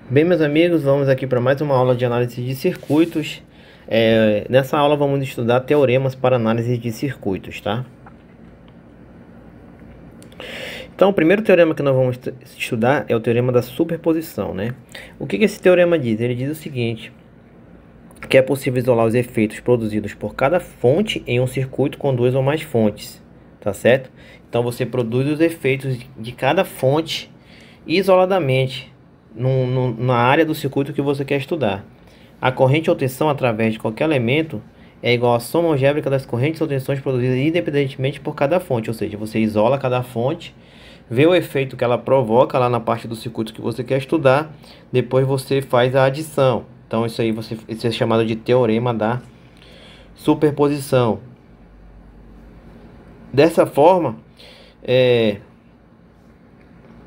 Bem, meus amigos, vamos aqui para mais uma aula de análise de circuitos. Nessa aula vamos estudar teoremas para análise de circuitos, tá? Então, o primeiro teorema que nós vamos estudar é o teorema da superposição, né? O que esse teorema diz? Ele diz o seguinte, que é possível isolar os efeitos produzidos por cada fonte em um circuito com duas ou mais fontes, tá certo? Então, você produz os efeitos de cada fonte isoladamente na área do circuito que você quer estudar. A corrente ou tensão através de qualquer elemento é igual à soma algébrica das correntes ou tensões produzidas independentemente por cada fonte, ou seja, você isola cada fonte, vê o efeito que ela provoca lá na parte do circuito que você quer estudar, depois você faz a adição. Então isso é chamado de teorema da superposição. Dessa forma,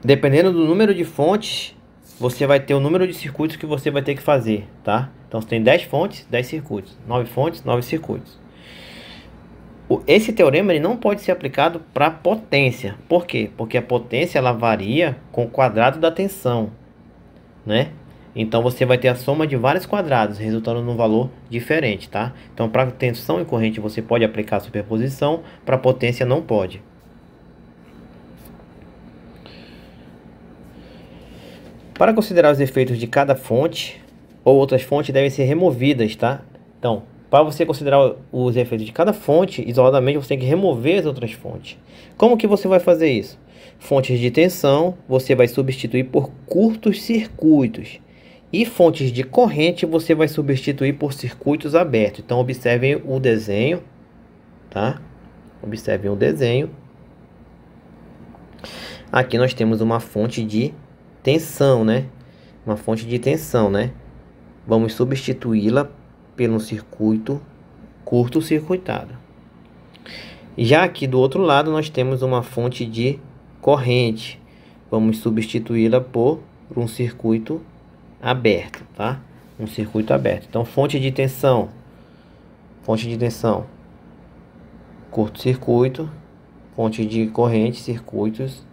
dependendo do número de fontes, você vai ter o número de circuitos que você vai ter que fazer, tá? Então você tem 10 fontes, 10 circuitos, 9 fontes, 9 circuitos. Esse teorema ele não pode ser aplicado para potência. Por quê? Porque a potência ela varia com o quadrado da tensão, né? Então você vai ter a soma de vários quadrados, resultando num valor diferente, tá? Então para tensão e corrente você pode aplicar a superposição, para potência não pode. Para considerar os efeitos de cada fonte ou outras fontes devem ser removidas, tá? Então, para você considerar os efeitos de cada fonte isoladamente, você tem que remover as outras fontes. Como que você vai fazer isso? Fontes de tensão você vai substituir por curtos circuitos. E fontes de corrente você vai substituir por circuitos abertos. Então, observem o desenho, tá? Observem o desenho. Aqui nós temos uma fonte de tensão, né? Uma fonte de tensão, né? Vamos substituí-la pelo circuito curto-circuitado. Já aqui do outro lado nós temos uma fonte de corrente. Vamos substituí-la por um circuito aberto, tá? Um circuito aberto. Então, fonte de tensão, curto-circuito, fonte de corrente, circuitos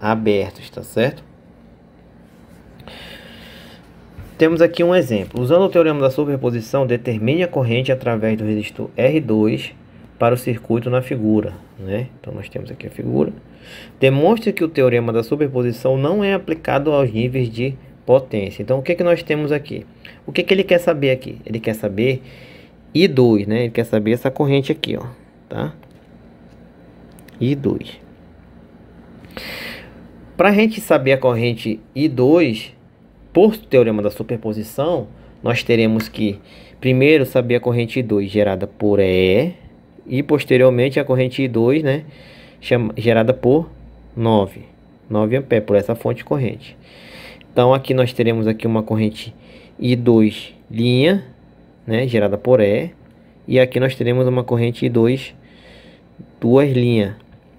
abertos, tá certo? Temos aqui um exemplo. Usando o teorema da superposição, determine a corrente através do resistor R2 para o circuito na figura, né? Então nós temos aqui a figura. Demonstre que o teorema da superposição não é aplicado aos níveis de potência. Então o que nós temos aqui? O que ele quer saber aqui? Ele quer saber I2, né? Ele quer saber essa corrente aqui, ó, tá? I2. Para a gente saber a corrente I2, por teorema da superposição, nós teremos que primeiro saber a corrente I2 gerada por E e posteriormente a corrente I2, né, gerada por 9 amperes por essa fonte corrente. Então aqui nós teremos aqui uma corrente I2 linha, né, gerada por E aqui nós teremos uma corrente I2 duas linhas.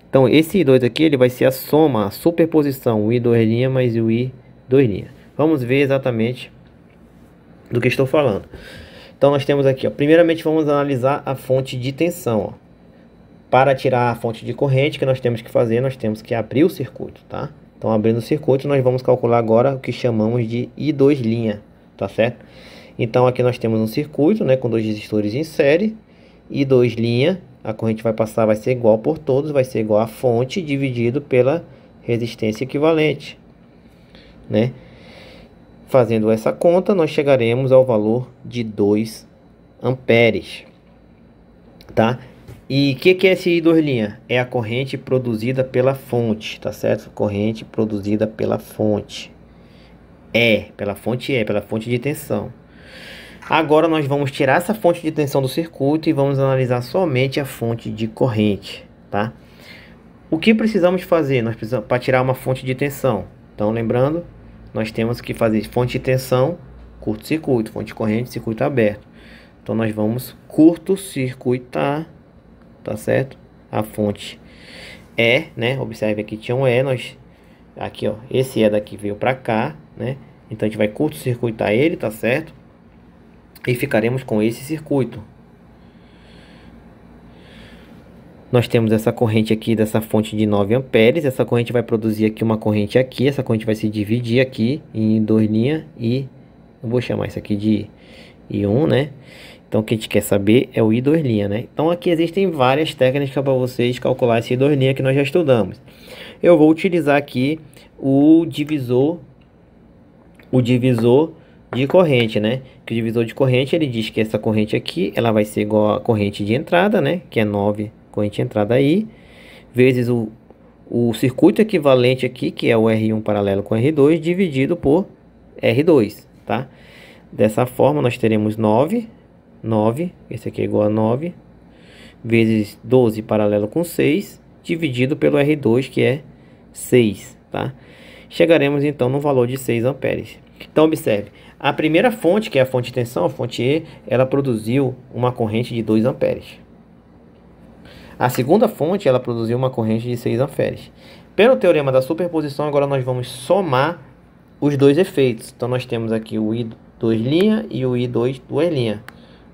Então esse I2 aqui ele vai ser a soma, a superposição, o I2 linha mais o I2 linha. Vamos ver exatamente do que estou falando. Então nós temos aqui, ó, primeiramente vamos analisar a fonte de tensão, ó. Para tirar a fonte de corrente, que nós temos que fazer, nós temos que abrir o circuito, tá? Então abrindo o circuito, nós vamos calcular agora o que chamamos de I2 linha, tá certo? Então aqui nós temos um circuito, né, com dois resistores em série, I2 linha, a corrente vai passar, vai ser igual por todos, vai ser igual a fonte dividido pela resistência equivalente, né? Fazendo essa conta, nós chegaremos ao valor de 2 amperes, tá? E o que é esse I2 linha? É a corrente produzida pela fonte, tá certo? Corrente produzida pela fonte. Pela fonte de tensão. Agora nós vamos tirar essa fonte de tensão do circuito e vamos analisar somente a fonte de corrente, tá? O que precisamos fazer? Nós precisamos para tirar uma fonte de tensão. Então, lembrando, nós temos que fazer fonte de tensão, curto-circuito, fonte de corrente, circuito aberto. Então nós vamos curto-circuitar, tá certo? A fonte né? Observe aqui tinha um nós aqui, ó, esse daqui veio para cá, né? Então a gente vai curto-circuitar ele, tá certo? E ficaremos com esse circuito. nós temos essa corrente aqui dessa fonte de 9 amperes. Essa corrente vai produzir aqui uma corrente aqui. Essa corrente vai se dividir aqui em duas linhas e eu vou chamar isso aqui de I1, né? Então, o que a gente quer saber é o I2', né? Então, aqui existem várias técnicas para vocês calcular esse I2' que nós já estudamos. Eu vou utilizar aqui o divisor de corrente, né? Que o divisor de corrente, ele diz que essa corrente aqui, ela vai ser igual a corrente de entrada, né? Que é 9 corrente de entrada aí, vezes o circuito equivalente aqui, que é o R1 paralelo com R2, dividido por R2, tá? Dessa forma, nós teremos 9, esse aqui é igual a 9, vezes 12 paralelo com 6, dividido pelo R2, que é 6, tá? Chegaremos, então, no valor de 6 amperes. Então, observe, a primeira fonte, que é a fonte de tensão, a fonte E, ela produziu uma corrente de 2 amperes. A segunda fonte, ela produziu uma corrente de 6 amperes. Pelo teorema da superposição, agora nós vamos somar os dois efeitos. Então, nós temos aqui o I2' e o I2'.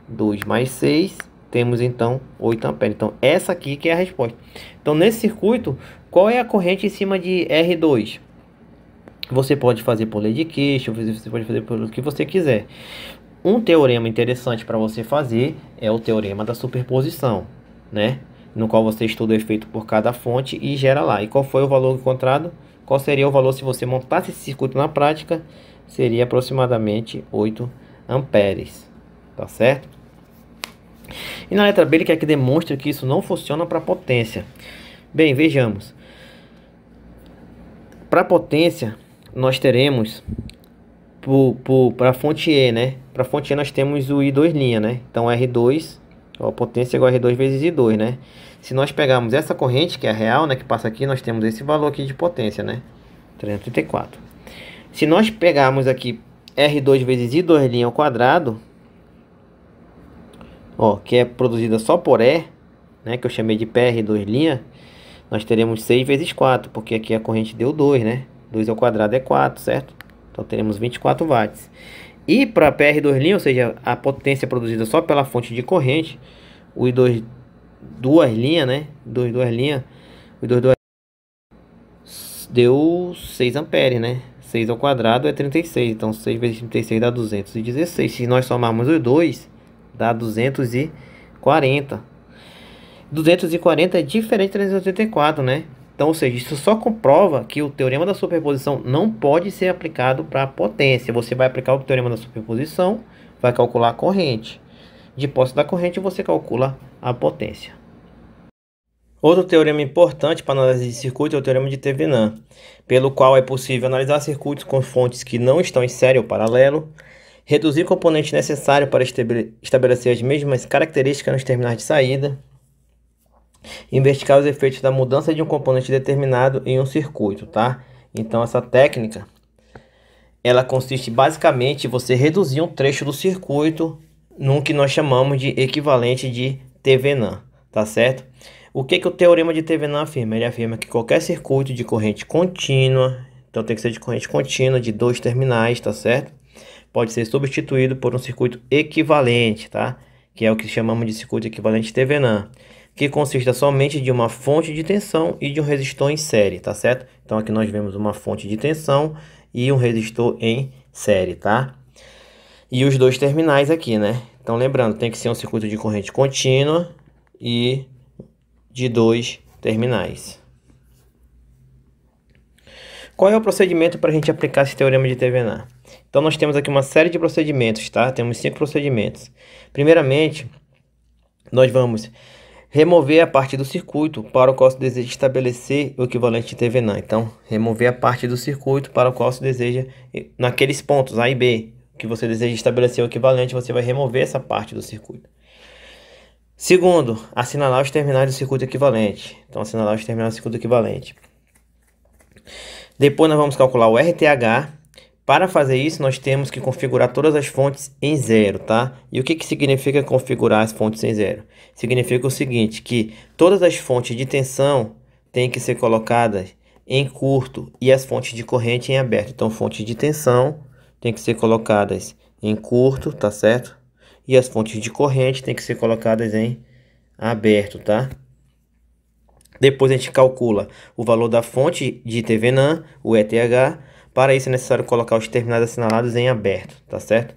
2 mais 6, temos então 8 amperes. Então, essa aqui que é a resposta. Então, nesse circuito, qual é a corrente em cima de R2? Você pode fazer por lei de Kirchhoff, você pode fazer por o que você quiser. Um teorema interessante para você fazer é o teorema da superposição, né? No qual você estuda o efeito por cada fonte e gera lá. E qual foi o valor encontrado? Qual seria o valor se você montasse esse circuito na prática? Seria aproximadamente 8 amperes, tá certo? E na letra B ele quer que demonstre que isso não funciona para potência. Bem, vejamos. Para potência, nós teremos para a fonte E, né? Para a fonte E nós temos o I2', né? Então R2, a potência é igual a R2 vezes I2, né? Se nós pegarmos essa corrente, que é a real, né? Que passa aqui, nós temos esse valor aqui de potência, né? 334. Se nós pegarmos aqui R2 vezes I2' ao quadrado, ó, que é produzida só por E, né? Que eu chamei de PR2', nós teremos 6 vezes 4, porque aqui a corrente deu 2, né? 2 ao quadrado é 4, certo? Então teremos 24 watts. E para PR2', ou seja, a potência produzida só pela fonte de corrente, o I2 duas linhas, né? O I2 deu 6 amperes, né? 6 ao quadrado é 36, então 6 vezes 36 dá 216. Se nós somarmos os dois, dá 240. 240 é diferente de 384, né? Então, ou seja, isso só comprova que o teorema da superposição não pode ser aplicado para potência. Você vai aplicar o teorema da superposição, vai calcular a corrente. De posse da corrente, você calcula a potência. Outro teorema importante para análise de circuito é o teorema de Thevenin, pelo qual é possível analisar circuitos com fontes que não estão em série ou paralelo, reduzir o componente necessário para estabelecer as mesmas características nos terminais de saída, investigar os efeitos da mudança de um componente determinado em um circuito, tá? Então, essa técnica, ela consiste basicamente em você reduzir um trecho do circuito num que nós chamamos de equivalente de Thevenin, tá certo? O que o teorema de Thevenin afirma? Ele afirma que qualquer circuito de corrente contínua, então tem que ser de corrente contínua, de dois terminais, tá certo? Pode ser substituído por um circuito equivalente, tá? Que é o que chamamos de circuito equivalente de Thevenin, que consiste somente de uma fonte de tensão e de um resistor em série, tá certo? Então aqui nós vemos uma fonte de tensão e um resistor em série, tá? E os dois terminais aqui, né? Então lembrando, tem que ser um circuito de corrente contínua e de dois terminais. Qual é o procedimento para a gente aplicar esse teorema de Thevenin? Então nós temos aqui uma série de procedimentos, tá? Temos 5 procedimentos. Primeiramente, nós vamos remover a parte do circuito para o qual se deseja estabelecer o equivalente de Thevenin. Então, remover a parte do circuito para o qual se deseja, naqueles pontos A e B, que você deseja estabelecer o equivalente, você vai remover essa parte do circuito. Segundo, assinalar os terminais do circuito equivalente. Então, assinalar os terminais do circuito equivalente. Depois, nós vamos calcular o RTH. Para fazer isso, nós temos que configurar todas as fontes em zero, tá? E o que significa configurar as fontes em zero? Significa o seguinte, que todas as fontes de tensão têm que ser colocadas em curto e as fontes de corrente em aberto. Então, fontes de tensão têm que ser colocadas em curto, tá certo? E as fontes de corrente têm que ser colocadas em aberto, tá? Depois a gente calcula o valor da fonte de TVNAND, o ETH. Para isso é necessário colocar os terminais assinalados em aberto, tá certo?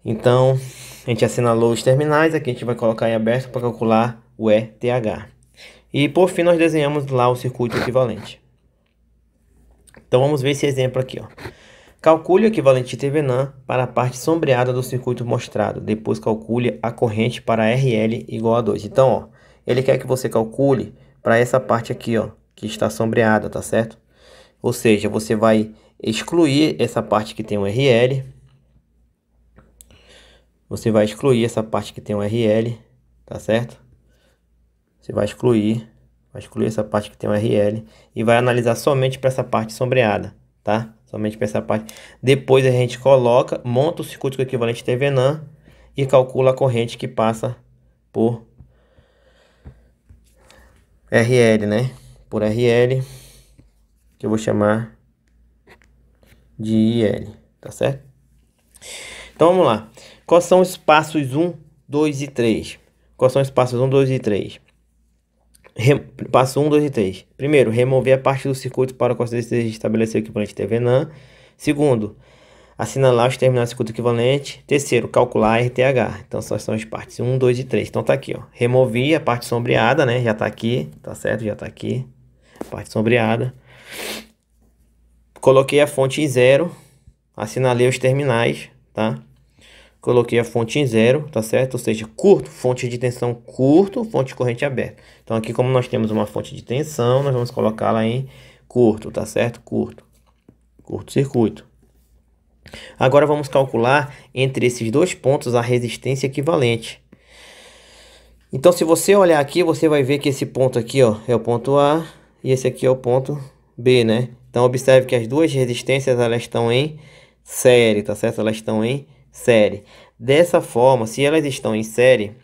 Então, a gente assinalou os terminais, aqui a gente vai colocar em aberto para calcular o ETH. E por fim nós desenhamos lá o circuito equivalente. Então vamos ver esse exemplo aqui, ó. Calcule o equivalente de TVNAND para a parte sombreada do circuito mostrado. Depois calcule a corrente para RL igual a 2. Então, ó, ele quer que você calcule para essa parte aqui, ó, que está sombreada, tá certo? Ou seja, você vai excluir essa parte que tem um RL. Você vai excluir essa parte que tem um RL, tá certo? Você vai excluir essa parte que tem um RL e vai analisar somente para essa parte sombreada, tá? Somente para essa parte. Depois a gente coloca, monta o circuito equivalente TVNAND e calcula a corrente que passa por RL, né? Por RL, que eu vou chamar de IL, tá certo? Então vamos lá. Quais são os passos 1, 2 e 3? Quais são os passos 1, 2 e 3? Passo 1, 2 e 3. Primeiro, remover a parte do circuito para o qual você deseja estabelecer o equivalente TVNAND. Segundo, assinalar os terminais do circuito equivalente. Terceiro, calcular a RTH. Então, só são as partes 1, 2 e 3. Então, tá aqui, ó. Removi a parte sombreada, né? Já tá aqui, tá certo? Já tá aqui. A parte sombreada. Coloquei a fonte em 0. Assinalei os terminais, tá? Coloquei a fonte em 0, tá certo? Ou seja, curto, fonte de tensão curto, fonte de corrente aberta. Então aqui, como nós temos uma fonte de tensão, nós vamos colocá-la em curto, tá certo? Curto circuito. Agora vamos calcular entre esses dois pontos a resistência equivalente. Então se você olhar aqui, você vai ver que esse ponto aqui, ó, é o ponto A e esse aqui é o ponto B, né? Então observe que as duas resistências elas estão em série, tá certo? Elas estão em série. Dessa forma, se elas estão em série,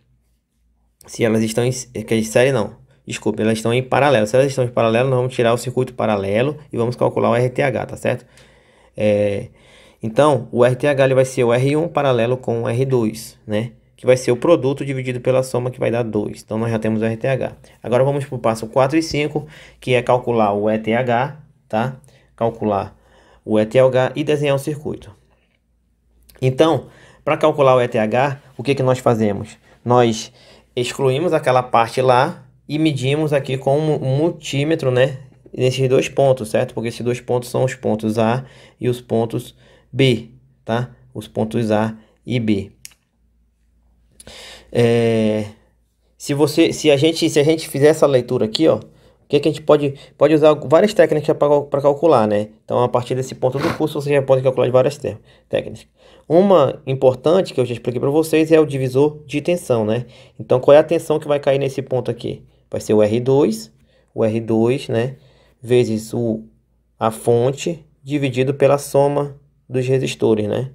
elas estão em paralelo. Se elas estão em paralelo, nós vamos tirar o circuito paralelo e vamos calcular o RTH, tá certo? Então, o RTH ele vai ser o R1 paralelo com o R2, né? Que vai ser o produto dividido pela soma, que vai dar 2. Então, nós já temos o RTH. Agora, vamos para o passo 4 e 5, que é calcular o ETH, tá? Calcular o ETH e desenhar um circuito. Então, para calcular o ETH, o que nós fazemos? Nós excluímos aquela parte lá e medimos aqui com um multímetro, né? Nesses dois pontos, certo? Porque esses dois pontos são os pontos A e os pontos B, tá? Os pontos A e B. Se a gente fizer essa leitura aqui, ó, que a gente pode usar várias técnicas para calcular, né? Então, a partir desse ponto do curso, você já pode calcular de várias técnicas. Uma importante que eu já expliquei para vocês é o divisor de tensão, né? Então, qual é a tensão que vai cair nesse ponto aqui? Vai ser o R2, né? Vezes a fonte dividido pela soma dos resistores, né?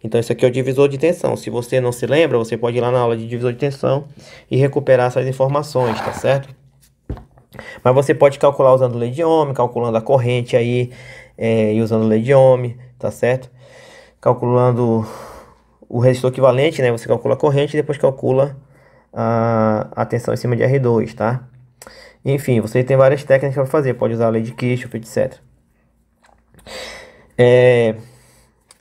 Então, isso aqui é o divisor de tensão. Se você não se lembra, você pode ir lá na aula de divisor de tensão e recuperar essas informações, tá certo? Mas você pode calcular usando lei de Ohm, calculando a corrente aí e usando lei de Ohm, tá certo? Calculando o resistor equivalente, né? Você calcula a corrente e depois calcula a tensão em cima de R2, tá? Enfim, você tem várias técnicas para fazer. Pode usar a lei de Kirchhoff, etc.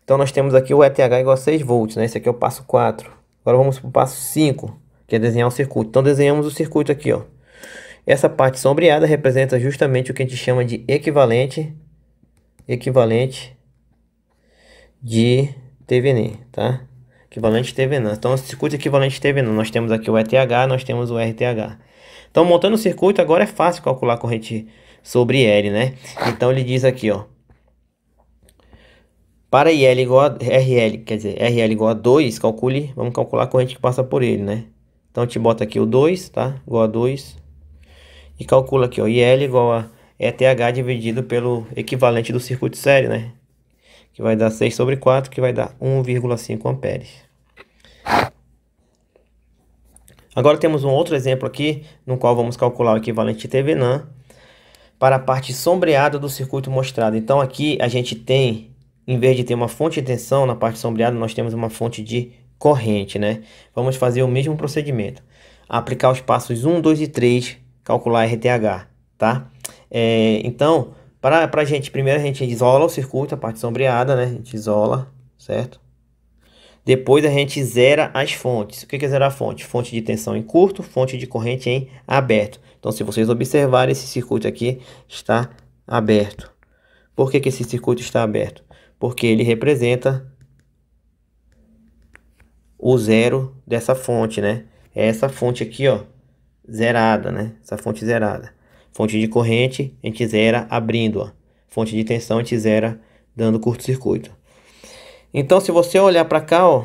Então nós temos aqui o ETH igual a 6 volts, né? Esse aqui é o passo 4. Agora vamos para o passo 5, que é desenhar um circuito. Então desenhamos o circuito aqui, ó. Essa parte sombreada representa justamente o que a gente chama de equivalente de TVNAND, tá? Equivalente de TVNAND. Então, o circuito equivalente de TVNAND, nós temos aqui o ETH, nós temos o RTH. Então, montando o circuito, agora é fácil calcular a corrente sobre L, né? Então, ele diz aqui, ó. Para IL igual a RL, quer dizer, RL igual a 2, vamos calcular a corrente que passa por ele, né? Então, a gente bota aqui o 2, tá? Igual a 2. E calcula aqui, ó, IL igual a ETH dividido pelo equivalente do circuito série, né? Que vai dar 6 sobre 4, que vai dar 1,5 amperes. Agora temos um outro exemplo aqui, no qual vamos calcular o equivalente de TVNAND para a parte sombreada do circuito mostrado. Então aqui a gente tem, em vez de ter uma fonte de tensão na parte sombreada, nós temos uma fonte de corrente, né? Vamos fazer o mesmo procedimento. Aplicar os passos 1, 2 e 3 calcular RTH, tá? Então, primeiro a gente isola o circuito, a parte sombreada, né? A gente isola, certo? Depois a gente zera as fontes. O que é zerar a fonte? Fonte de tensão em curto, fonte de corrente em aberto. Então, se vocês observarem, esse circuito aqui está aberto. Por que esse circuito está aberto? Porque ele representa o zero dessa fonte, né? É essa fonte aqui, ó, zerada, né? Essa fonte zerada. Fonte de corrente, a gente zera abrindo, ó. Fonte de tensão, a gente zera dando curto-circuito. Então, se você olhar para cá, ó,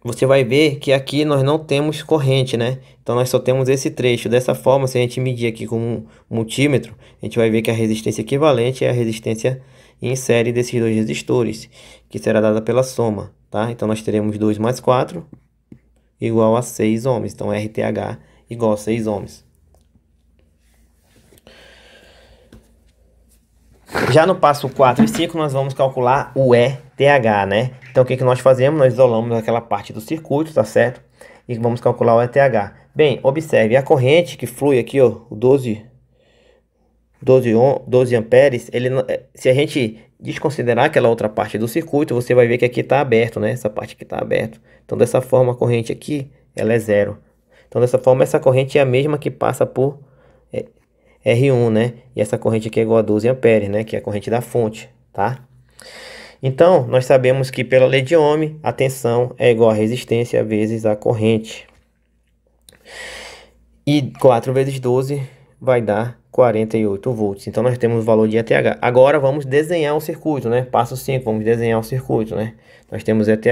você vai ver que aqui nós não temos corrente, né? Então, nós só temos esse trecho. Dessa forma, se a gente medir aqui com um multímetro, a gente vai ver que a resistência equivalente é a resistência em série desses dois resistores, que será dada pela soma, tá? Então, nós teremos 2 mais 4 igual a 6 ohms. Então, RTH igual a 6 ohms. Já no passo 4 e 5, nós vamos calcular o ETH, né? Então, o que nós fazemos? Nós isolamos aquela parte do circuito, tá certo? E vamos calcular o ETH. Bem, observe, a corrente que flui aqui, ó, o 12 amperes, se a gente desconsiderar aquela outra parte do circuito, você vai ver que aqui está aberto, né? Essa parte aqui está aberta. Então, dessa forma, a corrente aqui, ela é zero. Então, dessa forma, essa corrente é a mesma que passa por R1, né? E essa corrente aqui é igual a 12 amperes, né? Que é a corrente da fonte, tá? Então, nós sabemos que pela lei de Ohm, a tensão é igual a resistência vezes a corrente. E 4 vezes 12 vai dar 48 volts. Então, nós temos o valor de ETH. Agora, vamos desenhar o circuito, né? Passo 5, vamos desenhar o circuito, né? Nós temos ETH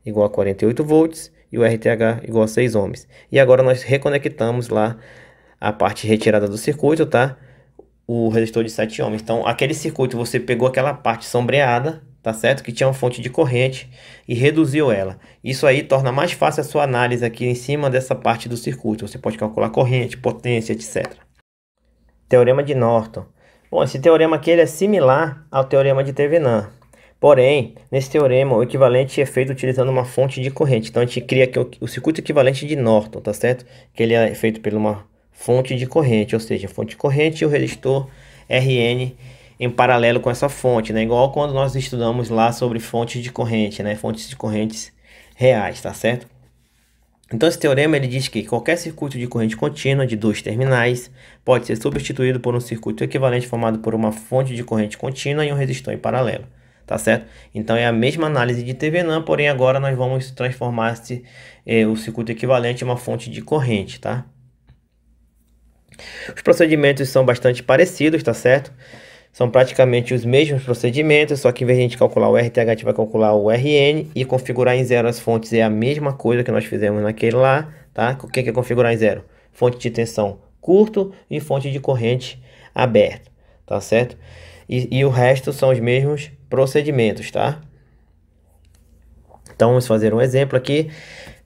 igual a 48 volts e o RTH igual a 6 ohms. E agora, nós reconectamos lá a parte retirada do circuito, tá? O resistor de 7 ohms. Então, aquele circuito, você pegou aquela parte sombreada, tá certo? Que tinha uma fonte de corrente e reduziu ela. Isso aí torna mais fácil a sua análise aqui em cima dessa parte do circuito. Você pode calcular corrente, potência, etc. Teorema de Norton. Bom, esse teorema aqui ele é similar ao teorema de Thevenin. Porém, nesse teorema, o equivalente é feito utilizando uma fonte de corrente. Então, a gente cria aqui o circuito equivalente de Norton, tá certo? Que ele é feito por uma fonte de corrente, ou seja, fonte de corrente e o resistor Rn em paralelo com essa fonte, né? Igual quando nós estudamos lá sobre fontes de corrente, né? Fontes de correntes reais, tá certo? Então, esse teorema ele diz que qualquer circuito de corrente contínua de 2 terminais pode ser substituído por um circuito equivalente formado por uma fonte de corrente contínua e um resistor em paralelo, tá certo? Então, é a mesma análise de Thevenin, porém agora nós vamos transformar o circuito equivalente em uma fonte de corrente, tá? Os procedimentos são bastante parecidos, tá certo? São praticamente os mesmos procedimentos, só que em vez de a gente calcular o RTH, a gente vai calcular o Rn e configurar em zero as fontes. É a mesma coisa que nós fizemos naquele lá, tá? O que é configurar em zero? Fonte de tensão curto e fonte de corrente aberto, tá certo? E o resto são os mesmos procedimentos, tá? Então, vamos fazer um exemplo aqui.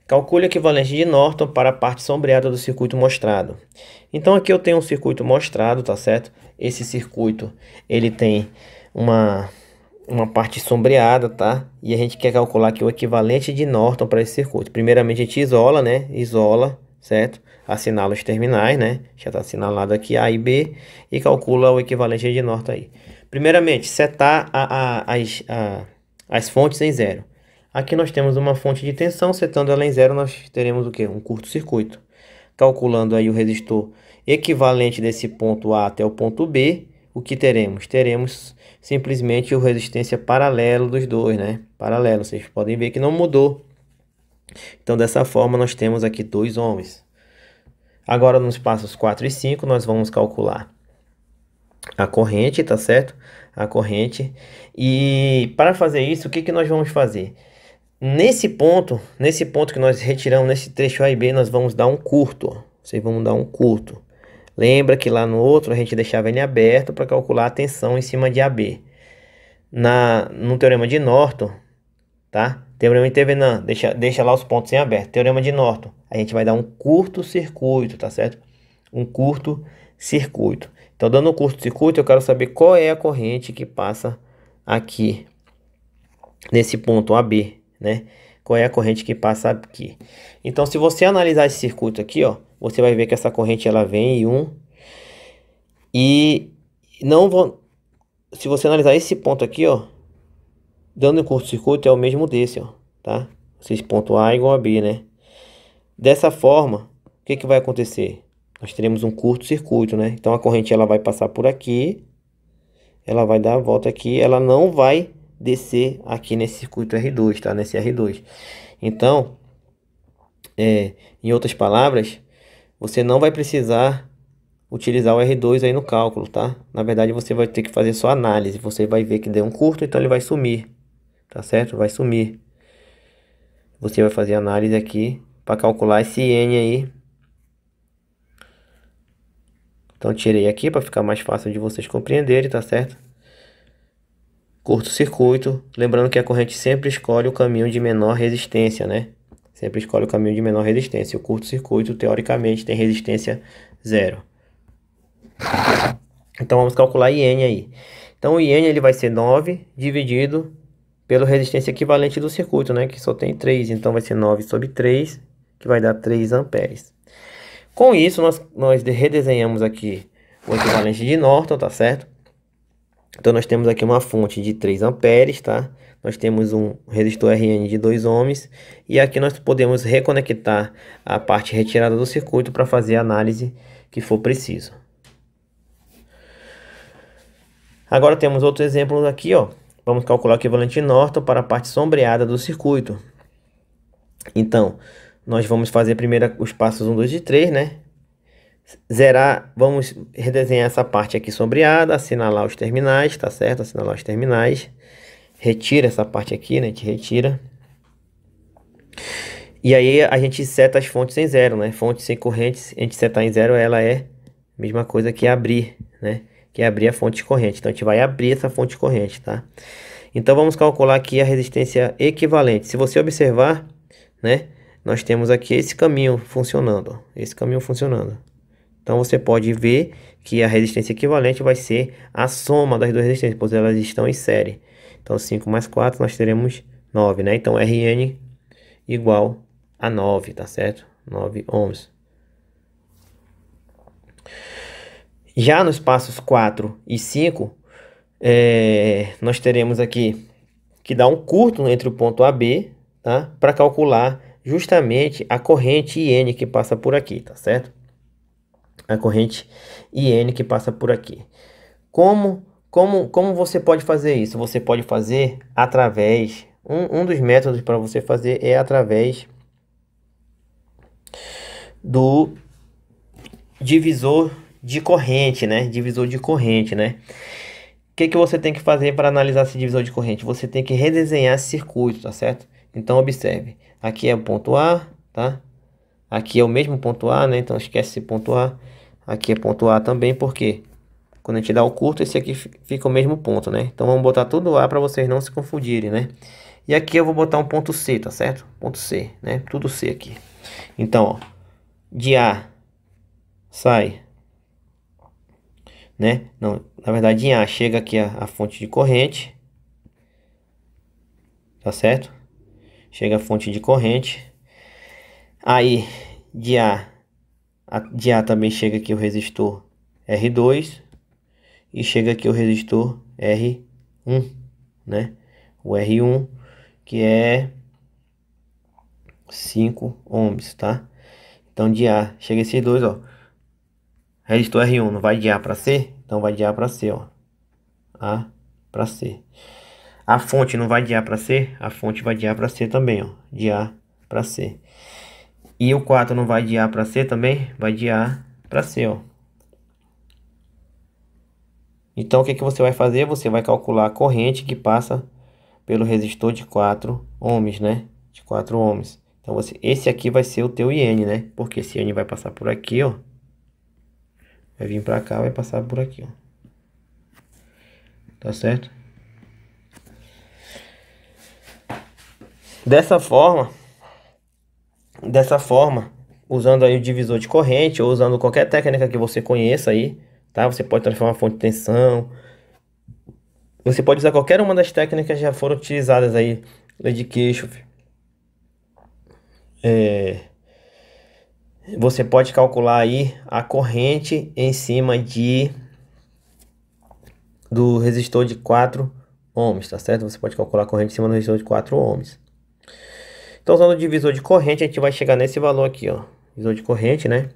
Calcule o equivalente de Norton para a parte sombreada do circuito mostrado. Então, aqui eu tenho um circuito mostrado, tá certo? Esse circuito, ele tem uma parte sombreada, tá? E a gente quer calcular aqui o equivalente de Norton para esse circuito. Primeiramente, a gente isola, né? Isola, certo? Assinala os terminais, né? Já está assinalado aqui A e B. E calcula o equivalente de Norton aí. Primeiramente, setar as fontes em zero. Aqui nós temos uma fonte de tensão, setando ela em zero, nós teremos o quê? Um curto-circuito. Calculando aí o resistor equivalente desse ponto A até o ponto B, o que teremos? Teremos simplesmente o resistência paralelo dos dois, né? Paralelo, vocês podem ver que não mudou. Então, dessa forma, nós temos aqui 2 ohms. Agora, nos passos 4 e 5, nós vamos calcular a corrente, tá certo? A corrente. E para fazer isso, o que nós vamos fazer? Nesse ponto que nós retiramos, nesse trecho A e B, nós vamos dar um curto. Ó. Vocês vão dar um curto. Lembra que lá no outro a gente deixava ele aberto para calcular a tensão em cima de AB. No teorema de Norton, tá? Teorema de Thevenin, deixa lá os pontos em aberto. Teorema de Norton, a gente vai dar um curto-circuito, tá certo? Um curto-circuito. Então, dando um curto-circuito, eu quero saber qual é a corrente que passa aqui nesse ponto AB. Né? qual é a corrente que passa aqui. Então, se você analisar esse circuito aqui, ó, você vai ver que essa corrente ela vem em 1 e não vão. Se você analisar esse ponto aqui, ó, dando curto-circuito é o mesmo desse, ó, tá? Esse ponto A igual a B, né? Dessa forma, o que vai acontecer? Nós teremos um curto-circuito, né? Então a corrente ela vai passar por aqui, ela vai dar a volta aqui, ela não vai descer aqui nesse circuito R2, tá? Nesse R2. Então, em outras palavras, você não vai precisar utilizar o R2 aí no cálculo, tá? Na verdade, você vai ter que fazer só análise. Você vai ver que deu um curto, então ele vai sumir, tá certo? Vai sumir. Você vai fazer análise aqui para calcular esse N aí. Então, tirei aqui para ficar mais fácil de vocês compreenderem, tá certo? Curto-circuito. Lembrando que a corrente sempre escolhe o caminho de menor resistência, né? Sempre escolhe o caminho de menor resistência. O curto-circuito, teoricamente, tem resistência 0. Então, vamos calcular IN aí. Então, o IN ele vai ser 9 dividido pela resistência equivalente do circuito, né? Que só tem 3. Então, vai ser 9 sobre 3, que vai dar 3 amperes. Com isso, nós redesenhamos aqui o equivalente de Norton, tá certo? Então, nós temos aqui uma fonte de 3 amperes, tá? Nós temos um resistor RN de 2 ohms. E aqui nós podemos reconectar a parte retirada do circuito para fazer a análise que for preciso. Agora temos outro exemplo aqui, ó. Vamos calcular o equivalente de Norton para a parte sombreada do circuito. Então, nós vamos fazer primeiro os passos 1, 2 e 3, né? Zerar, vamos redesenhar essa parte aqui sombreada, assinalar os terminais, tá certo? Assinalar os terminais. Retira essa parte aqui, né? A gente retira. E aí a gente seta as fontes em 0, né? Fonte sem corrente, a gente setar em 0, ela é a mesma coisa que abrir, né? Que é abrir a fonte de corrente. Então a gente vai abrir essa fonte de corrente, tá? Então vamos calcular aqui a resistência equivalente. Se você observar, né? Nós temos aqui esse caminho funcionando, ó, esse caminho funcionando. Então você pode ver que a resistência equivalente vai ser a soma das duas resistências, pois elas estão em série. Então 5 mais 4 nós teremos 9, né? Então Rn igual a 9, tá certo? 9 ohms. Já nos passos 4 e 5, nós teremos aqui que dar um curto entre o ponto A e B, tá? Para calcular justamente a corrente IN que passa por aqui, tá certo? A corrente IN que passa por aqui. Como você pode fazer isso? Você pode fazer através... Um dos métodos para você fazer é através do divisor de corrente, né? Divisor de corrente, né? O que você tem que fazer para analisar esse divisor de corrente? Você tem que redesenhar esse circuito, tá certo? Então, observe. Aqui é o ponto A, tá? Aqui é o mesmo ponto A, né? Então, esquece esse ponto A. Aqui é ponto A também, porque quando a gente dá o curto, esse aqui fica o mesmo ponto, né? Então, vamos botar tudo A para vocês não se confundirem, né? E aqui eu vou botar um ponto C, tá certo? Ponto C, né? Tudo C aqui. Então, ó, de A sai, né? Não, na verdade, em A chega aqui a fonte de corrente, tá certo? Chega a fonte de corrente. Aí, de A também chega aqui o resistor R2 e chega aqui o resistor R1, né? O R1 que é 5 ohms, tá? Então de A chega esses dois, ó. Resistor R1 não vai de A para C, então vai de A para C, ó. A para C. A fonte não vai de A para C, a fonte vai de A para C também, ó. De A para C. E o 4 não vai de A para C também, vai de A para C, ó. Então o que você vai fazer? Você vai calcular a corrente que passa pelo resistor de 4 ohms, né? De 4 ohms. Então esse aqui vai ser o teu IN, né? Porque esse IN vai passar por aqui, ó. Vai vir para cá, vai passar por aqui, ó. Tá certo? Dessa forma, usando aí o divisor de corrente ou usando qualquer técnica que você conheça aí, tá? Você pode transformar a fonte de tensão. Você pode usar qualquer uma das técnicas que já foram utilizadas aí, lei de Kirchhoff, você pode calcular aí a corrente em cima do resistor de 4 ohms, tá certo? Você pode calcular a corrente em cima do resistor de 4 ohms. Então, usando o divisor de corrente, a gente vai chegar nesse valor aqui, ó. Divisor de corrente, né?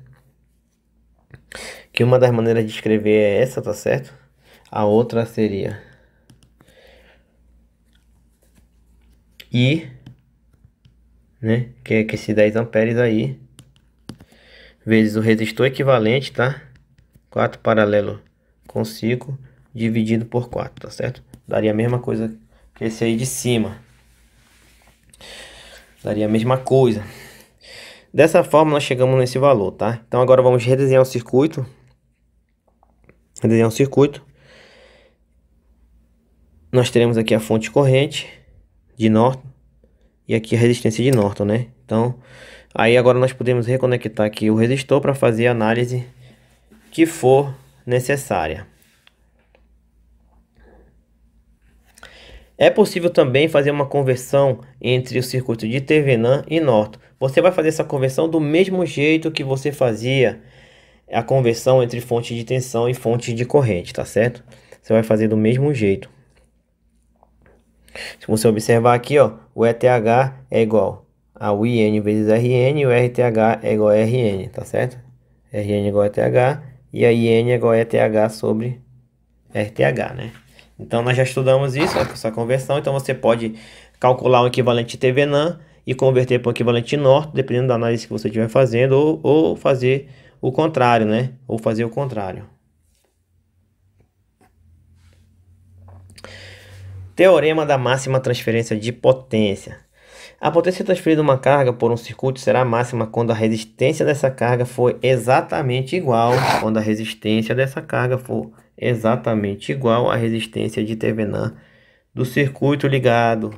Que uma das maneiras de escrever é essa, tá certo? A outra seria I, né? Que é esse 10 amperes aí, vezes o resistor equivalente, tá? 4 paralelo com 5, dividido por 4, tá certo? Daria a mesma coisa que esse aí de cima. Daria a mesma coisa. Dessa forma, nós chegamos nesse valor, tá? Então, agora vamos redesenhar o circuito. Redesenhar o circuito. Nós teremos aqui a fonte corrente de Norton e aqui a resistência de Norton, né? Então, aí agora nós podemos reconectar aqui o resistor para fazer a análise que for necessária. É possível também fazer uma conversão entre o circuito de Thevenin e Norton. Você vai fazer essa conversão do mesmo jeito que você fazia a conversão entre fonte de tensão e fonte de corrente, tá certo? Você vai fazer do mesmo jeito. Se você observar aqui, ó, o ETH é igual ao IN vezes RN e o RTH é igual a RN, tá certo? RN é igual a ETH e a IN é igual a ETH sobre RTH, né? Então, nós já estudamos isso, essa conversão. Então, você pode calcular o equivalente de Thevenin e converter para o equivalente de Norton, dependendo da análise que você estiver fazendo, ou fazer o contrário, né? Ou fazer o contrário. Teorema da máxima transferência de potência. A potência transferida de uma carga por um circuito será máxima quando a resistência dessa carga for exatamente igual, quando a resistência dessa carga for exatamente igual à resistência de Thevenin do circuito ligado.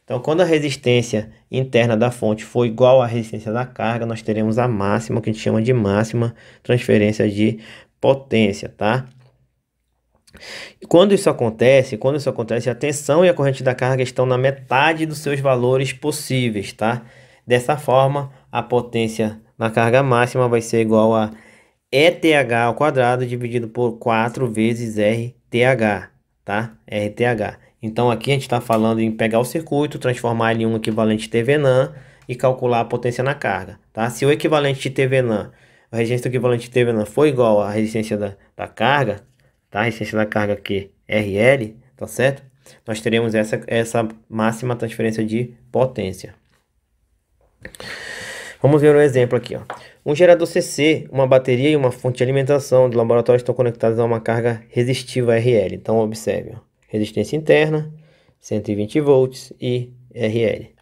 Então, quando a resistência interna da fonte for igual à resistência da carga, nós teremos a máxima, que a gente chama de máxima transferência de potência, tá? E quando isso acontece, a tensão e a corrente da carga estão na metade dos seus valores possíveis, tá? Dessa forma, a potência na carga máxima vai ser igual a ETH ao quadrado dividido por 4 vezes RTH, tá? RTH. Então, aqui a gente está falando em pegar o circuito, transformar ele em um equivalente Thevenin e calcular a potência na carga, tá? Se o equivalente de Thevenin, a resistência equivalente de Thevenin for igual à resistência da carga, tá? A resistência da carga aqui, RL, tá certo? Nós teremos essa máxima transferência de potência. Vamos ver um exemplo aqui, ó. Um gerador CC, uma bateria e uma fonte de alimentação de laboratório estão conectados a uma carga resistiva RL. Então, observe, ó. Resistência interna, 120 volts e RL.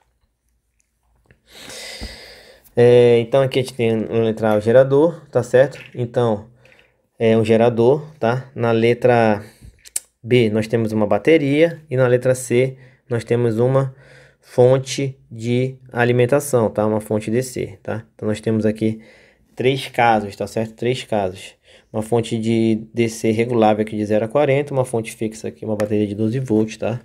Então, aqui a gente tem na letra A o gerador, tá certo? Então, é um gerador, tá? Na letra B, nós temos uma bateria. E na letra C, nós temos uma fonte de alimentação, tá? Uma fonte DC, tá? Então, nós temos aqui 3 casos, tá certo? 3 casos. Uma fonte de DC regulável aqui de 0 a 40, uma fonte fixa aqui, uma bateria de 12 volts, tá?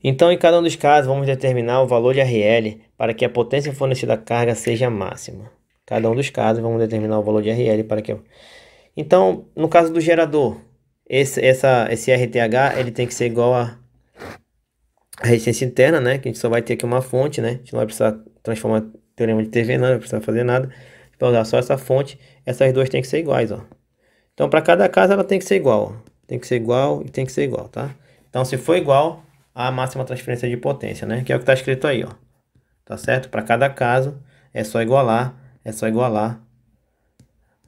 Então, em cada um dos casos, vamos determinar o valor de RL para que a potência fornecida à carga seja máxima. Cada um dos casos, vamos determinar o valor de RL para que... Então, no caso do gerador, esse RTH, ele tem que ser igual a resistência interna, né? Que a gente só vai ter aqui uma fonte, né? A gente não vai precisar transformar o teorema de Thevenin, não vai precisar fazer nada. Para usar só essa fonte, essas duas têm que ser iguais, ó. Então, para cada caso, ela tem que ser igual, ó. Tem que ser igual e tem que ser igual, tá? Então, se for igual, a máxima transferência de potência, né? Que é o que está escrito aí, ó. Tá certo? Para cada caso, é só igualar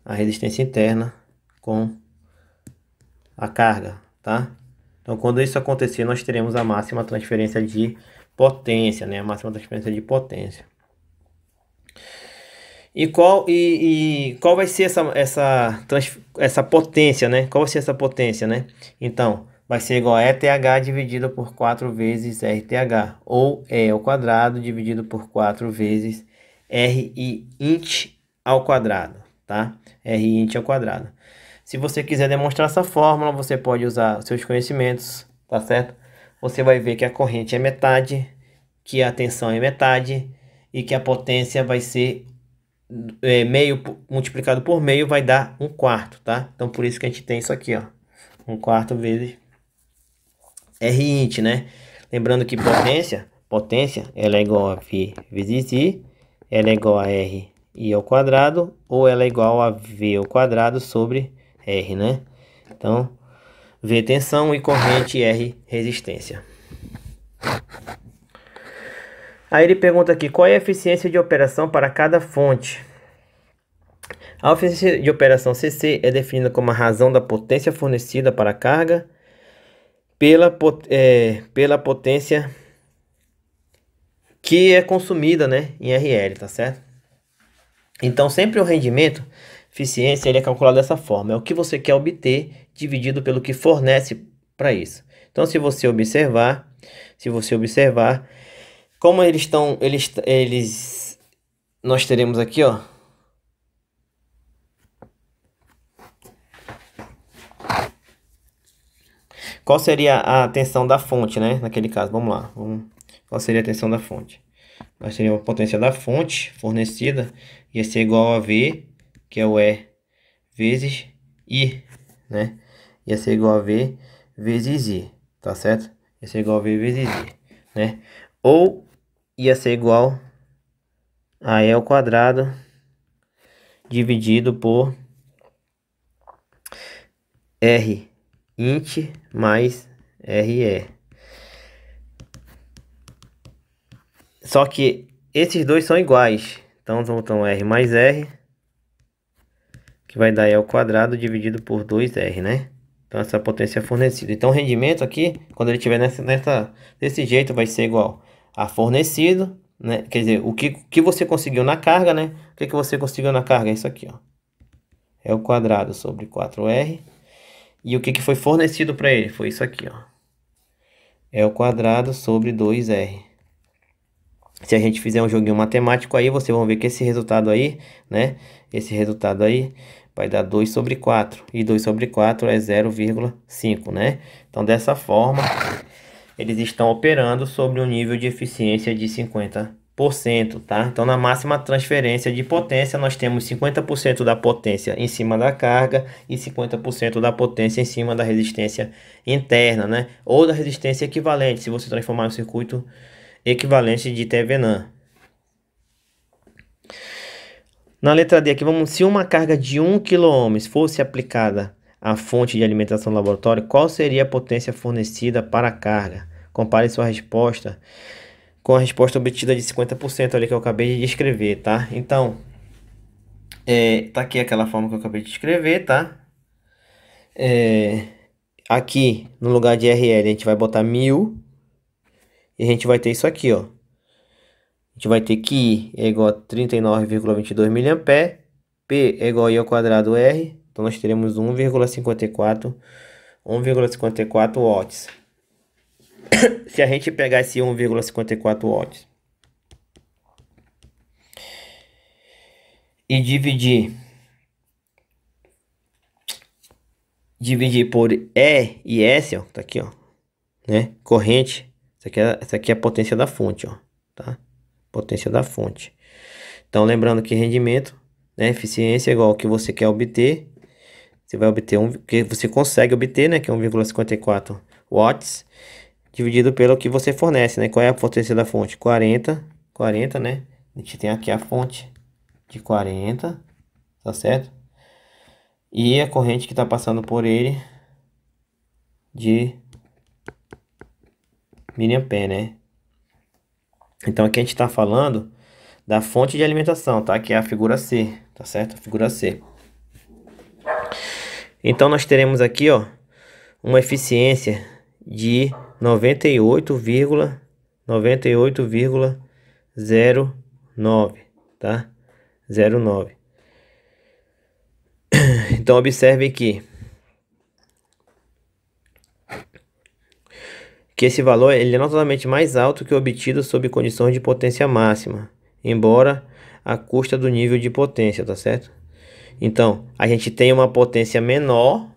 a resistência interna com a carga, tá? Então, quando isso acontecer, nós teremos a máxima transferência de potência, né? A máxima transferência de potência. E qual vai ser essa potência, né? Qual vai ser essa potência, né? Então, vai ser igual a ETH dividido por 4 vezes RTH, ou E ao quadrado dividido por 4 vezes RI int ao quadrado, tá? RI int ao quadrado. Se você quiser demonstrar essa fórmula, você pode usar os seus conhecimentos, tá certo? Você vai ver que a corrente é metade que a tensão é metade e que a potência vai ser meio multiplicado por meio vai dar 1/4, tá? Então por isso que a gente tem isso aqui, ó, 1/4 vezes R int, né? Lembrando que potência ela é igual a V vezes I, ela é igual a R I ao quadrado, ou ela é igual a V ao quadrado sobre R, né? Então, V tensão e corrente, R resistência. Aí ele pergunta aqui, qual é a eficiência de operação para cada fonte? A eficiência de operação CC é definida como a razão da potência fornecida para a carga pela potência que é consumida, né, em RL, tá certo? Então, sempre o rendimento, eficiência, ele é calculado dessa forma. É o que você quer obter dividido pelo que fornece para isso. Então, se você observar, como nós teremos aqui, ó, qual seria a tensão da fonte, né? Naquele caso, vamos lá. Qual seria a tensão da fonte? Nós teríamos a potência da fonte fornecida, ia ser igual a V, que é o E, vezes I, né? Ia ser igual a V vezes I, tá certo? Ia ser igual a V vezes I, né? Ou ia ser igual a E ao quadrado dividido por R int mais RE. Só que esses dois são iguais. Então, vamos R mais R, que vai dar E ao quadrado dividido por 2R, né? Então, essa potência é fornecida. Então, o rendimento aqui, quando ele estiver desse jeito, vai ser igual a fornecido, né? Quer dizer, o que você conseguiu na carga, né? O que você conseguiu na carga? É isso aqui, ó. É o quadrado sobre 4R. E o que foi fornecido para ele? Foi isso aqui, ó. É o quadrado sobre 2R. Se a gente fizer um joguinho matemático aí, vocês vão ver que esse resultado aí, né? Esse resultado aí vai dar 2 sobre 4. E 2 sobre 4 é 0,5, né? Então, dessa forma, eles estão operando sobre um nível de eficiência de 50%, tá? Então, na máxima transferência de potência, nós temos 50% da potência em cima da carga e 50% da potência em cima da resistência interna, né? Ou da resistência equivalente, se você transformar no circuito equivalente de Thevenin. Na letra D aqui, se uma carga de 1 kΩ fosse aplicada à fonte de alimentação do laboratório, qual seria a potência fornecida para a carga? Compare sua resposta com a resposta obtida de 50% ali que eu acabei de escrever, tá? Então, tá aqui aquela forma que eu acabei de escrever, tá? Aqui, no lugar de RL, a gente vai botar 1000. E a gente vai ter isso aqui, ó. A gente vai ter que I é igual a 39,22 mA. P é igual a I ao quadrado R. Então, nós teremos 1,54 watts. Se a gente pegar esse 1,54 watts e dividir por E e S, ó, tá aqui, ó, né? Corrente. Essa aqui é a potência da fonte, ó, tá? Potência da fonte. Então, lembrando que rendimento, né, eficiência é igual ao que você quer obter. Você vai obter que você consegue obter, né, que é 1,54 watts, dividido pelo que você fornece, né? Qual é a potência da fonte? 40, né? A gente tem aqui a fonte de 40, tá certo? E a corrente que está passando por ele de miliampere, né? Então aqui a gente está falando da fonte de alimentação, tá? Que é a figura C, tá certo? A figura C. Então nós teremos aqui, ó, uma eficiência de 98,09, tá? 0,9. Então observe que esse valor ele é notadamente mais alto que o obtido sob condições de potência máxima, embora à custa do nível de potência, tá certo? Então, a gente tem uma potência menor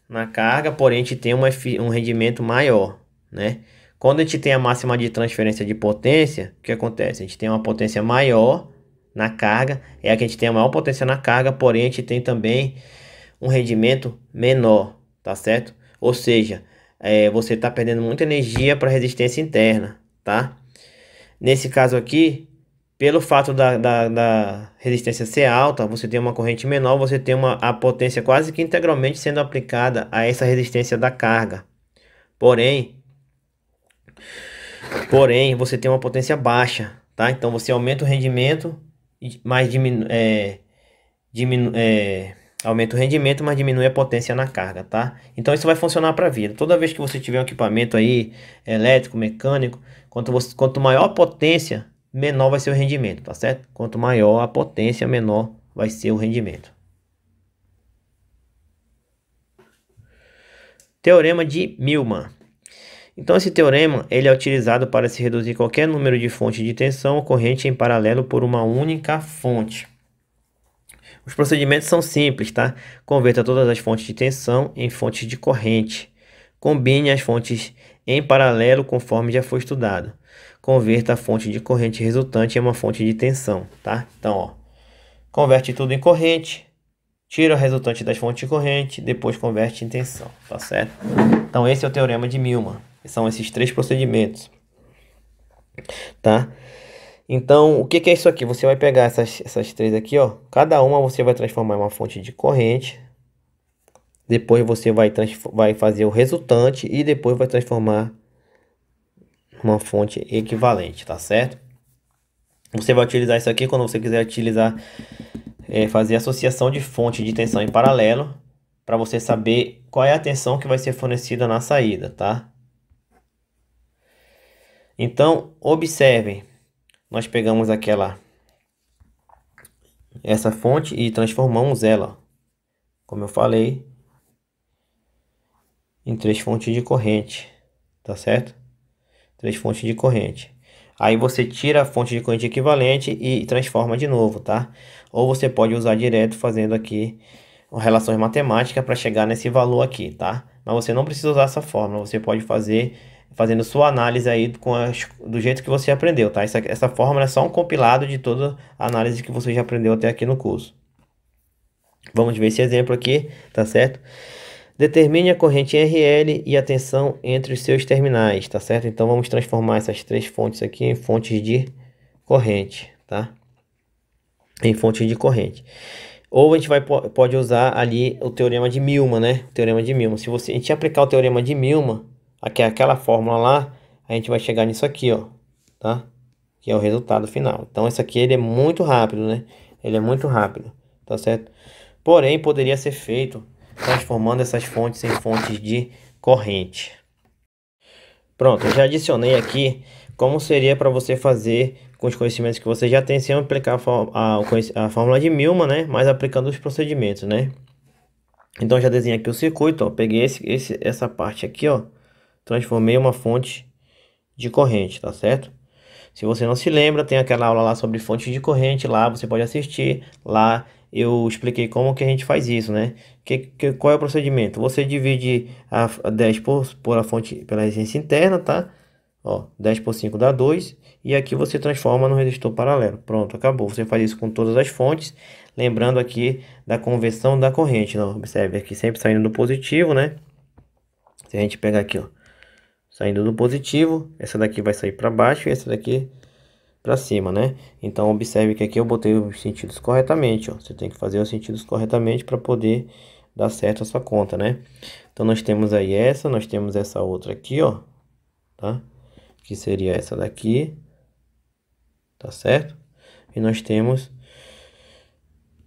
na carga, porém a gente tem um rendimento maior, né? Quando a gente tem a máxima de transferência de potência, o que acontece? A gente tem uma potência maior na carga, é a que a gente tem a maior potência na carga, porém a gente tem também um rendimento menor, tá certo? Ou seja, você está perdendo muita energia para resistência interna, tá? Nesse caso aqui, pelo fato da resistência ser alta, você tem uma corrente menor, você tem a potência quase que integralmente sendo aplicada a essa resistência da carga. Porém, você tem uma potência baixa, tá? Então você aumenta o rendimento, mas aumenta o rendimento, mas diminui a potência na carga, tá? Então isso vai funcionar para a vida. Toda vez que você tiver um equipamento aí elétrico, mecânico, quanto maior a potência, menor vai ser o rendimento, tá certo? Quanto maior a potência, menor vai ser o rendimento. Teorema de Millman. Então esse teorema ele é utilizado para se reduzir qualquer número de fontes de tensão ocorrente em paralelo por uma única fonte. Os procedimentos são simples, tá? Converta todas as fontes de tensão em fontes de corrente. Combine as fontes em paralelo conforme já foi estudado. Converta a fonte de corrente resultante em uma fonte de tensão, tá? Então, ó, converte tudo em corrente, tira o resultante das fontes de corrente, depois converte em tensão, tá certo? Então esse é o teorema de Millman. São esses três procedimentos, tá? Então, o que é isso aqui? Você vai pegar essas três aqui, ó. Cada uma você vai transformar em uma fonte de corrente. Depois você vai fazer o resultante e depois vai transformar uma fonte equivalente, tá certo? Você vai utilizar isso aqui quando você quiser utilizar, fazer associação de fonte de tensão em paralelo, para você saber qual é a tensão que vai ser fornecida na saída, tá? Então, observem. Nós pegamos essa fonte e transformamos ela, como eu falei, em três fontes de corrente, tá certo? Três fontes de corrente. Aí você tira a fonte de corrente equivalente e transforma de novo, tá? Ou você pode usar direto fazendo aqui relações matemáticas para chegar nesse valor aqui, tá? Mas você não precisa usar essa fórmula, você pode fazer fazendo sua análise aí do jeito que você aprendeu, tá? Essa fórmula é só um compilado de toda a análise que você já aprendeu até aqui no curso. Vamos ver esse exemplo aqui, tá certo? Determine a corrente RL e a tensão entre os seus terminais, tá certo? Então vamos transformar essas três fontes aqui em fontes de corrente, tá? Em fontes de corrente. Ou a gente pode usar ali o teorema de Millman, né? O teorema de Millman. Se a gente aplicar o teorema de Millman, aquela fórmula lá, a gente vai chegar nisso aqui, ó, tá? Que é o resultado final. Então, esse aqui ele é muito rápido, né? Ele é muito rápido, tá certo? Porém, poderia ser feito transformando essas fontes em fontes de corrente. Pronto, eu já adicionei aqui como seria para você fazer com os conhecimentos que você já tem, sem aplicar a fórmula de Millman, né? Mas aplicando os procedimentos, né? Então, já desenhei aqui o circuito, ó. Peguei essa parte aqui, ó. Transformei uma fonte de corrente, tá certo? Se você não se lembra, tem aquela aula lá sobre fontes de corrente lá, você pode assistir. Lá eu expliquei como que a gente faz isso, né? Qual é o procedimento? Você divide a 10 por a fonte pela resistência interna, tá? Ó, 10 por 5 dá 2. E aqui você transforma no resistor paralelo. Pronto, acabou. Você faz isso com todas as fontes. Lembrando aqui da conversão da corrente. Não, observe aqui sempre saindo do positivo, né? Se a gente pegar aqui, ó. Saindo do positivo, essa daqui vai sair para baixo e essa daqui para cima, né? Então observe que aqui eu botei os sentidos corretamente, ó. Você tem que fazer os sentidos corretamente para poder dar certo a sua conta, né? Então nós temos aí nós temos essa outra aqui, ó, tá? Que seria essa daqui, tá certo? E nós temos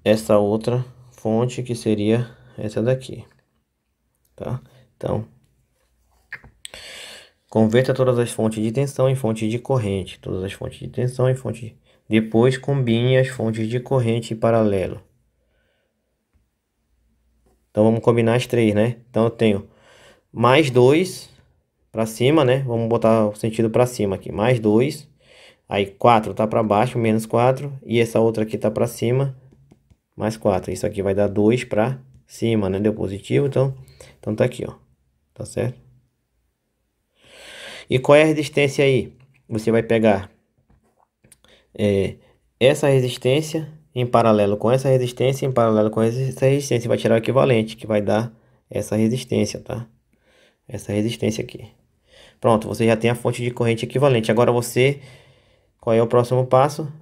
essa outra fonte que seria essa daqui, tá? Então converta todas as fontes de tensão em fontes de corrente. Todas as fontes de tensão em fontes. Depois combine as fontes de corrente em paralelo. Então vamos combinar as três, né? Então eu tenho mais 2 para cima, né? Vamos botar o sentido para cima aqui. Mais 2. Aí 4 tá para baixo, menos 4. E essa outra aqui tá para cima, mais 4. Isso aqui vai dar 2 para cima, né? Deu positivo, então tá aqui, ó. Tá certo? E qual é a resistência aí? Você vai pegar essa resistência em paralelo com essa resistência, em paralelo com essa resistência, vai tirar o equivalente, que vai dar essa resistência, tá? Essa resistência aqui. Pronto, você já tem a fonte de corrente equivalente. Agora qual é o próximo passo?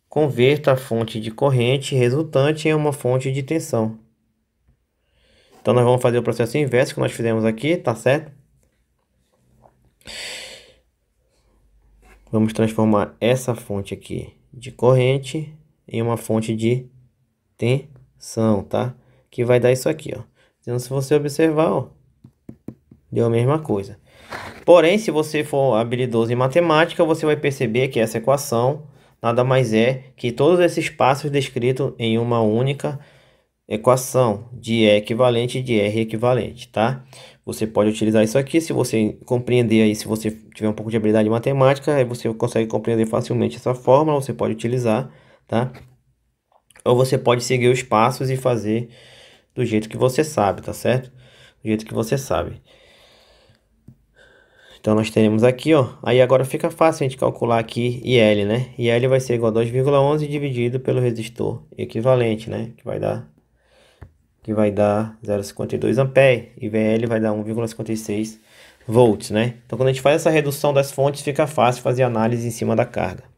Converta a fonte de corrente resultante em uma fonte de tensão. Então nós vamos fazer o processo inverso que nós fizemos aqui, tá certo? Vamos transformar essa fonte aqui de corrente em uma fonte de tensão, tá? Que vai dar isso aqui, ó. Então, se você observar, ó, deu a mesma coisa. Porém, se você for habilidoso em matemática, você vai perceber que essa equação nada mais é que todos esses passos descritos em uma única equação de E equivalente e de R equivalente, tá? Você pode utilizar isso aqui, se você compreender aí, se você tiver um pouco de habilidade em matemática, aí você consegue compreender facilmente essa fórmula, você pode utilizar, tá? Ou você pode seguir os passos e fazer do jeito que você sabe, tá certo? Do jeito que você sabe. Então nós teremos aqui, ó, aí agora fica fácil a gente calcular aqui IL, né? IL vai ser igual a 2,11 dividido pelo resistor equivalente, né? Que vai dar 0,52 ampere e VL vai dar 1,56 volts, né? Então quando a gente faz essa redução das fontes, fica fácil fazer análise em cima da carga.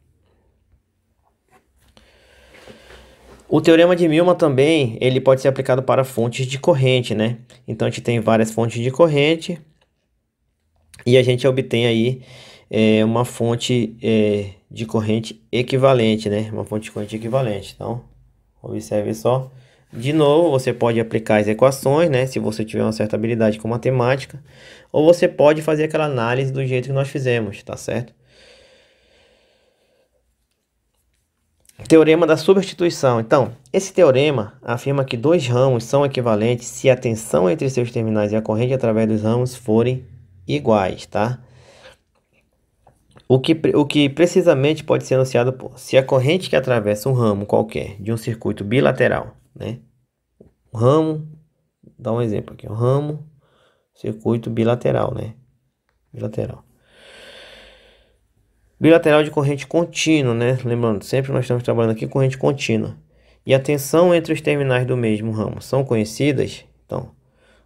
O teorema de Milman também, ele pode ser aplicado para fontes de corrente, né? Então a gente tem várias fontes de corrente e a gente obtém aí uma fonte de corrente equivalente, né? Uma fonte de corrente equivalente. Então, observe só. De novo, você pode aplicar as equações, né? Se você tiver uma certa habilidade com matemática. Ou você pode fazer aquela análise do jeito que nós fizemos, tá certo? Teorema da substituição. Então, esse teorema afirma que dois ramos são equivalentes se a tensão entre seus terminais e a corrente através dos ramos forem iguais, tá? O que precisamente pode ser enunciado por se a corrente que atravessa um ramo qualquer de um circuito bilateral, né? Um ramo, dá um exemplo aqui, um ramo, circuito bilateral, né? Bilateral de corrente contínua, né? Lembrando, sempre nós estamos trabalhando aqui com corrente contínua. E a tensão entre os terminais do mesmo ramo são conhecidas, então,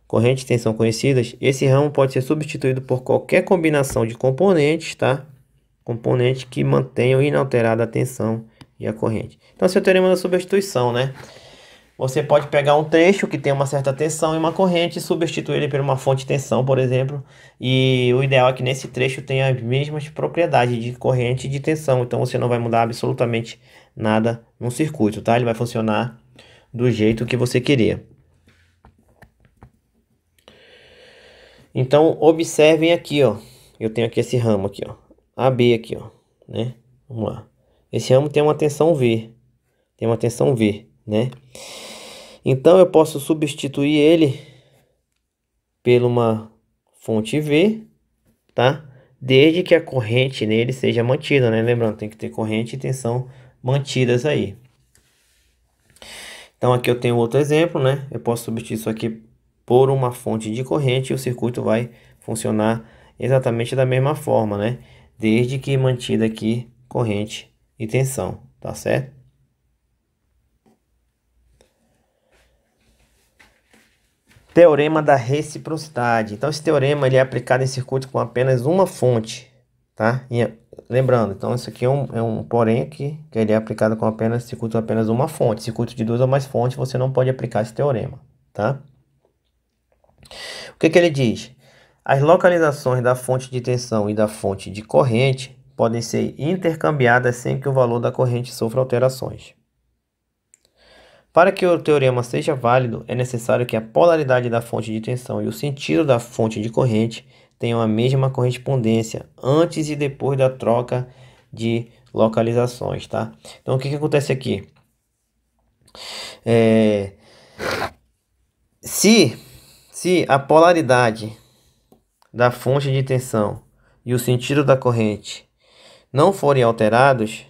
corrente e tensão conhecidas, esse ramo pode ser substituído por qualquer combinação de componentes, tá? Componentes que mantenham inalterada a tensão e a corrente. Então, esse é o teorema da substituição, né? Você pode pegar um trecho que tem uma certa tensão e uma corrente e substituir ele por uma fonte de tensão, por exemplo. E o ideal é que nesse trecho tenha as mesmas propriedades de corrente e de tensão. Então você não vai mudar absolutamente nada no circuito, tá? Ele vai funcionar do jeito que você queria. Então observem aqui, ó. Eu tenho aqui esse ramo aqui, ó. AB aqui, ó, né? Vamos lá. Esse ramo tem uma tensão V. Tem uma tensão V, né? Então eu posso substituir ele por uma fonte V, tá? Desde que a corrente nele seja mantida, né? Lembrando, tem que ter corrente e tensão mantidas aí. Então aqui eu tenho outro exemplo, né? Eu posso substituir isso aqui por uma fonte de corrente e o circuito vai funcionar exatamente da mesma forma, né? Desde que mantida aqui corrente e tensão, tá certo? Teorema da reciprocidade. Então esse teorema ele é aplicado em circuito com apenas uma fonte, tá? Lembrando, então isso aqui é um porém aqui, que ele é aplicado com circuito com apenas uma fonte. Circuito de duas ou mais fontes, você não pode aplicar esse teorema, tá? O que ele diz? As localizações da fonte de tensão e da fonte de corrente podem ser intercambiadas sem que o valor da corrente sofra alterações. Para que o teorema seja válido, é necessário que a polaridade da fonte de tensão e o sentido da fonte de corrente tenham a mesma correspondência antes e depois da troca de localizações, tá? Então, o que acontece aqui? Se a polaridade da fonte de tensão e o sentido da corrente não forem alterados,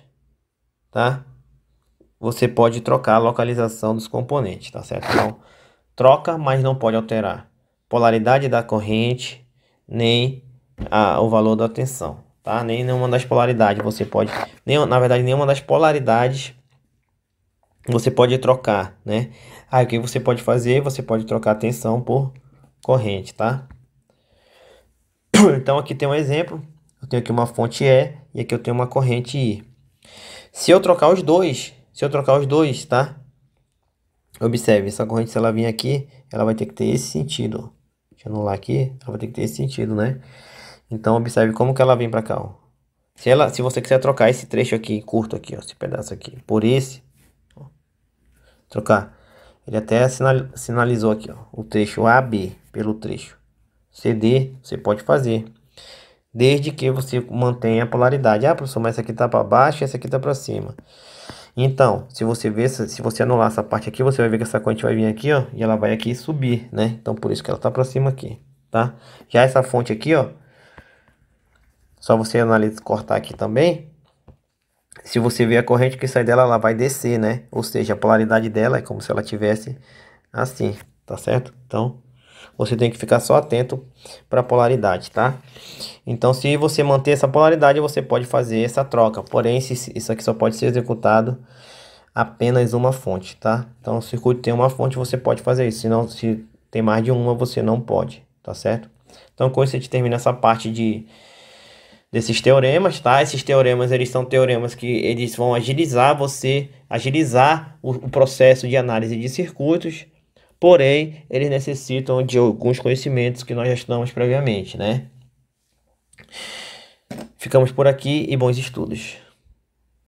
tá? Você pode trocar a localização dos componentes, tá certo? Então, troca, mas não pode alterar polaridade da corrente, nem o valor da tensão, tá? Nem nenhuma das polaridades você pode, na verdade, nenhuma das polaridades você pode trocar, né? Aí o que você pode fazer? Você pode trocar a tensão por corrente, tá? Então aqui tem um exemplo. Eu tenho aqui uma fonte E e aqui eu tenho uma corrente I. Se eu trocar os dois, tá? Observe, essa corrente, se ela vir aqui, ela vai ter que ter esse sentido. Deixa eu anular aqui, ela vai ter que ter esse sentido, né? Então, observe como que ela vem pra cá, ó. Se você quiser trocar esse trecho aqui, curto aqui, ó, esse pedaço aqui, por esse, ó, trocar. Ele até sinalizou aqui, ó, o trecho AB pelo trecho CD, você pode fazer. Desde que você mantenha a polaridade. Ah, professor, mas essa aqui tá para baixo e essa aqui tá para cima. Então, se você ver, se você anular essa parte aqui, você vai ver que essa corrente vai vir aqui, ó, e ela vai aqui subir, né? Então, por isso que ela tá para cima aqui, tá? Já essa fonte aqui, ó, só você analisar, cortar aqui também. Se você ver a corrente que sai dela, ela vai descer, né? Ou seja, a polaridade dela é como se ela tivesse assim, tá certo? Então, você tem que ficar só atento para a polaridade, tá? Então, se você manter essa polaridade, você pode fazer essa troca. Porém, isso aqui só pode ser executado apenas uma fonte, tá? Então, o circuito tem uma fonte, você pode fazer isso. Senão, se tem mais de uma, você não pode, tá certo? Então, com isso, a gente termina essa parte desses teoremas, tá? Esses teoremas, eles são teoremas que eles vão agilizar o processo de análise de circuitos. Porém, eles necessitam de alguns conhecimentos que nós já estudamos previamente, né? Ficamos por aqui e bons estudos.